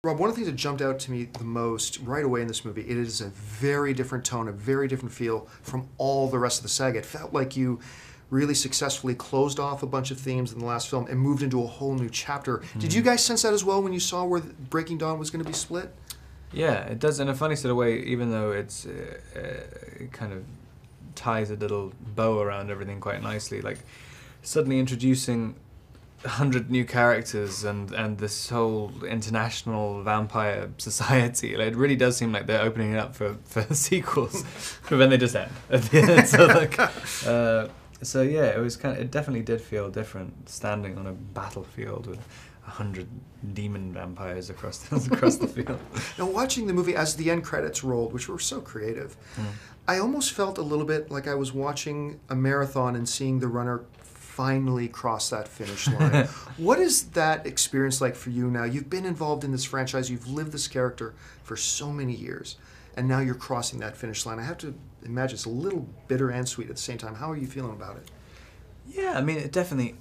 Rob, one of the things that jumped out to me the most right away in this movie, it is a very different tone, a very different feel from all the rest of the saga. It felt like you really successfully closed off a bunch of themes in the last film and moved into a whole new chapter. Mm-hmm. Did you guys sense that as well when you saw where Breaking Dawn was going to be split? Yeah, it does in a funny sort of way, even though it kind of ties a little bow around everything quite nicely. Like, suddenly introducing 100 new characters and this whole international vampire society. Like, it really does seem like they're opening it up for sequels, but then they just end at the end. So like, so yeah, it definitely did feel different standing on a battlefield with 100 demon vampires across the field. Now, watching the movie as the end credits rolled, which were so creative, I almost felt a little bit like I was watching a marathon and seeing the runner finally cross that finish line. What is that experience like for you now? You've been involved in this franchise, you've lived this character for so many years, and now you're crossing that finish line. I have to imagine it's a little bitter and sweet at the same time. How are you feeling about it? Yeah, I mean, it definitely...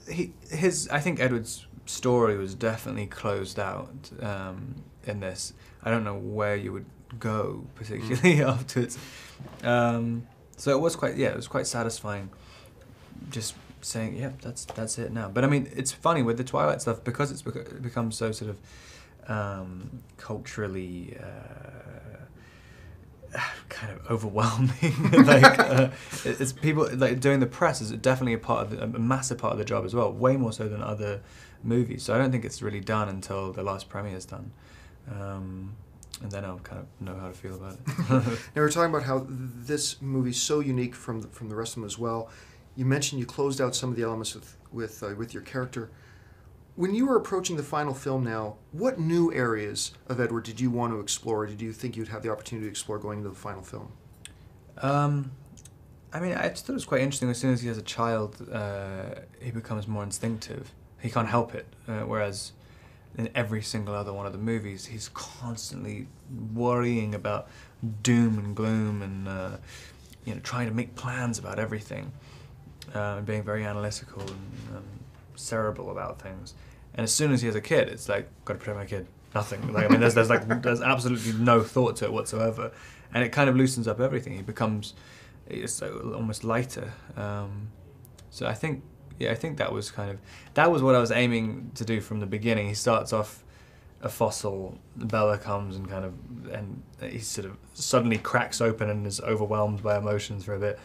I think Edward's story was definitely closed out in this. I don't know where you would go, particularly afterwards. So it was quite satisfying just saying, yeah, that's it now. But I mean, it's funny with the Twilight stuff, because it's become so sort of culturally kind of overwhelming. Like, it's people like doing the press is definitely a massive part of the job as well, way more so than other movies. So I don't think it's really done until the last premiere is done. And then I'll kind of know how to feel about it. Now, we're talking about how this movie's so unique from the rest of them as well. You mentioned you closed out some of the elements with your character. When you were approaching the final film now, what new areas of Edward did you want to explore? Did you think you'd have the opportunity to explore going into the final film? I mean, I just thought it was quite interesting. As soon as he has a child, he becomes more instinctive. He can't help it. Whereas in every single other one of the movies, he's constantly worrying about doom and gloom and trying to make plans about everything, and being very analytical and cerebral about things. And as soon as he has a kid, it's like, got to protect my kid. Nothing. Like, I mean, there's absolutely no thought to it whatsoever, and it kind of loosens up everything. He becomes almost lighter. So I think that was what I was aiming to do from the beginning. He starts off a fossil. Bella comes and he sort of suddenly cracks open and is overwhelmed by emotions for a bit,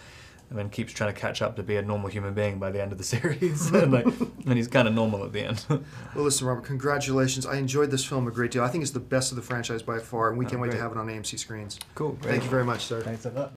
and then keeps trying to catch up to be a normal human being by the end of the series. and he's kind of normal at the end. Well, listen, Robert, congratulations. I enjoyed this film a great deal. I think it's the best of the franchise by far, and we can't wait to have it on AMC screens. Cool. Great. Thank you very much, sir. Thanks a lot.